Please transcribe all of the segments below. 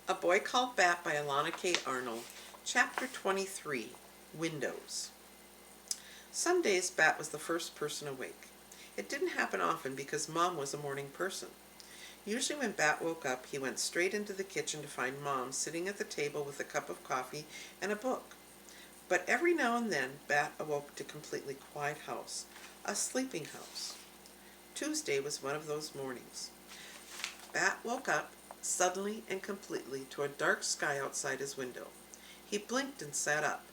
A Boy Called Bat by Alana K. Arnold. Chapter 23, Windows. Some days Bat was the first person awake. It didn't happen often because Mom was a morning person. Usually when Bat woke up, he went straight into the kitchen to find Mom sitting at the table with a cup of coffee and a book. But every now and then, Bat awoke to a completely quiet house, a sleeping house. Tuesday was one of those mornings. Bat woke up suddenly and completely to a dark sky outside his window. He blinked and sat up,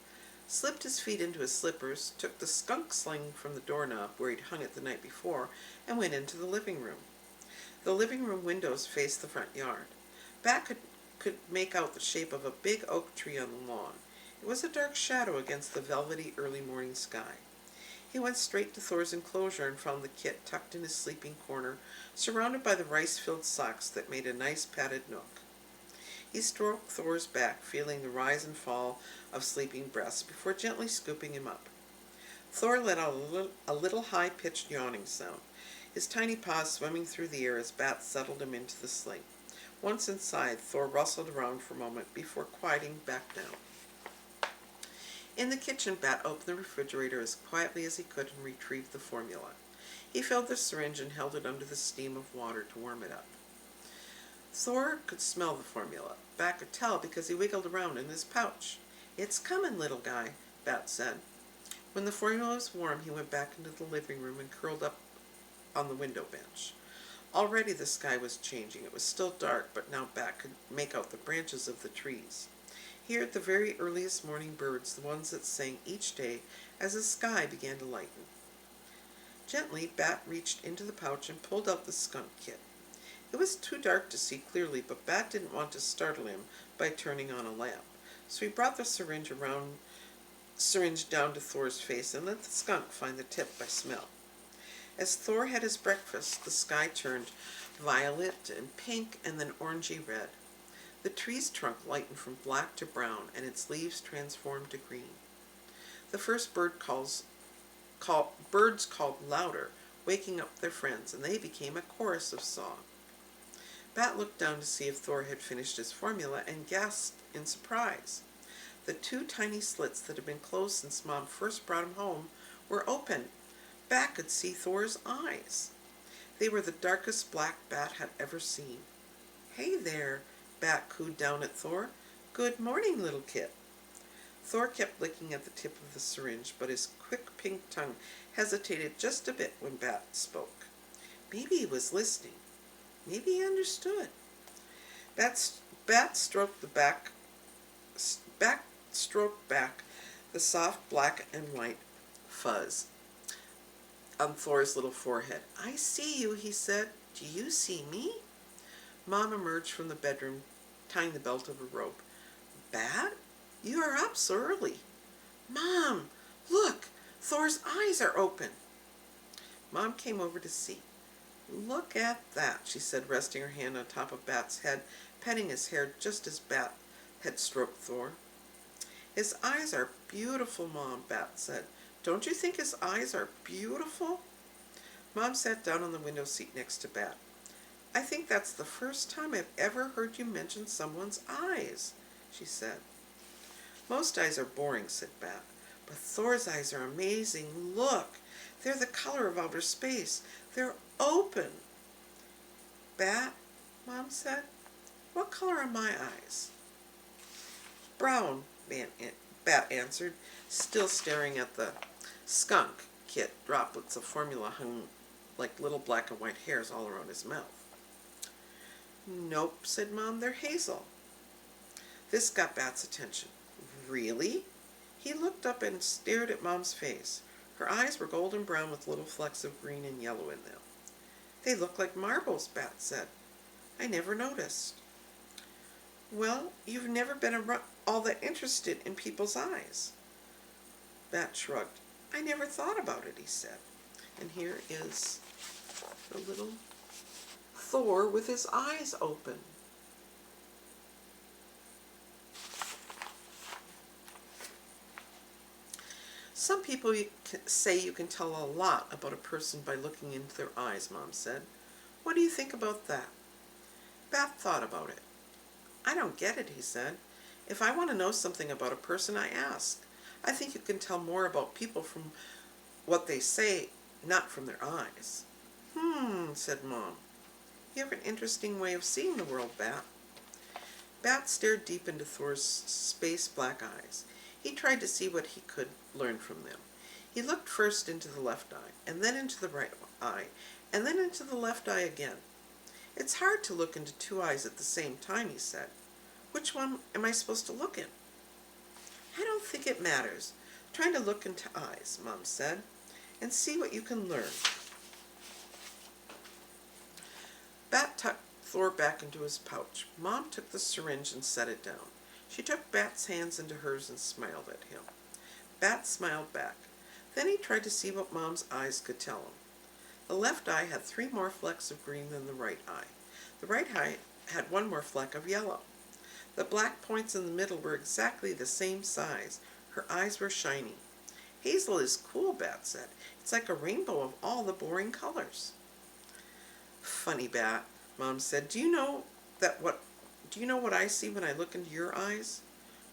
slipped his feet into his slippers, took the skunk sling from the doorknob where he'd hung it the night before, and went into the living room. The living room windows faced the front yard. Bat could make out the shape of a big oak tree on the lawn. It was a dark shadow against the velvety early morning sky. He went straight to Thor's enclosure and found the kit tucked in his sleeping corner, surrounded by the rice-filled socks that made a nice padded nook. He stroked Thor's back, feeling the rise and fall of sleeping breaths before gently scooping him up. Thor let out a little high-pitched yawning sound, his tiny paws swimming through the air as Bat settled him into the sling. Once inside, Thor rustled around for a moment before quieting back down. In the kitchen, Bat opened the refrigerator as quietly as he could and retrieved the formula. He filled the syringe and held it under the steam of water to warm it up. Thor could smell the formula. Bat could tell because he wiggled around in his pouch. "It's coming, little guy," Bat said. When the formula was warm, he went back into the living room and curled up on the window bench. Already the sky was changing. It was still dark, but now Bat could make out the branches of the trees. He heard the very earliest morning birds, the ones that sang each day as the sky began to lighten. Gently, Bat reached into the pouch and pulled out the skunk kit. It was too dark to see clearly, but Bat didn't want to startle him by turning on a lamp, so he brought the syringe down to Thor's face and let the skunk find the tip by smell. As Thor had his breakfast, the sky turned violet and pink and then orangey red. The tree's trunk lightened from black to brown, and its leaves transformed to green. The first birds called louder, waking up their friends, and they became a chorus of song. Bat looked down to see if Thor had finished his formula and gasped in surprise. The two tiny slits that had been closed since Mom first brought him home were open. Bat could see Thor's eyes. They were the darkest black Bat had ever seen. "Hey there," Bat cooed down at Thor. "Good morning, little kit." Thor kept licking at the tip of the syringe, but his quick pink tongue hesitated just a bit when Bat spoke. Maybe he was listening. Maybe he understood. Bat stroked back the soft black and white fuzz on Thor's little forehead. "I see you," he said. "Do you see me?" Mom emerged from the bedroom, tying the belt of a rope. "Bat, you are up so early." "Mom, look, Thor's eyes are open." Mom came over to see. "Look at that," she said, resting her hand on top of Bat's head, petting his hair just as Bat had stroked Thor. "His eyes are beautiful, Mom," Bat said. "Don't you think his eyes are beautiful?" Mom sat down on the window seat next to Bat. "I think that's the first time I've ever heard you mention someone's eyes," she said. "Most eyes are boring," said Bat, "but Thor's eyes are amazing. Look, they're the color of outer space. They're open." "Bat," Mom said, "what color are my eyes?" "Brown," Bat answered, still staring at the skunk kit. Droplets of formula hung like little black and white hairs all around his mouth. "Nope," said Mom, "they're hazel." This got Bat's attention. "Really?" He looked up and stared at Mom's face. Her eyes were golden brown with little flecks of green and yellow in them. "They look like marbles," Bat said. "I never noticed." "Well, you've never been all that interested in people's eyes." Bat shrugged. "I never thought about it," he said. And here is the little Thor with his eyes open. "Some people say you can tell a lot about a person by looking into their eyes," Mom said. "What do you think about that?" Bat thought about it. "I don't don't get it, he said. If I want to know something about a person, I ask. I think you can tell more about people from what they say, not from their eyes. Said Mom. You have an interesting way of seeing the world, Bat. Bat stared deep into Thor's space black eyes. He tried to see what he could learn from them. He looked first into the left eye, and then into the right eye, and then into the left eye again. It's hard to look into two eyes at the same time, he said. Which one am I supposed to look in? I don't think it matters. Try to look into eyes, Mom said, and see what you can learn. Bat tucked Thor back into his pouch. Mom took the syringe and set it down. She took Bat's hands into hers and smiled at him. Bat smiled back. Then he tried to see what Mom's eyes could tell him. The left eye had 3 more flecks of green than the right eye. The right eye had 1 more fleck of yellow. The black points in the middle were exactly the same size. Her eyes were shiny. Hazel is cool, Bat said. It's like a rainbow of all the boring colors. Funny, Bat, Mom said. Do you know what I see when I look into your eyes?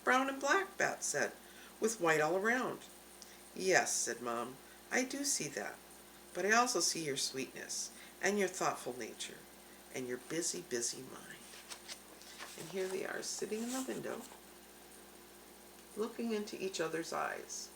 Brown and black, Bat said, with white all around. Yes, said Mom, I do see that. But I also see your sweetness, and your thoughtful nature, and your busy, busy mind. And here they are, sitting in the window, looking into each other's eyes.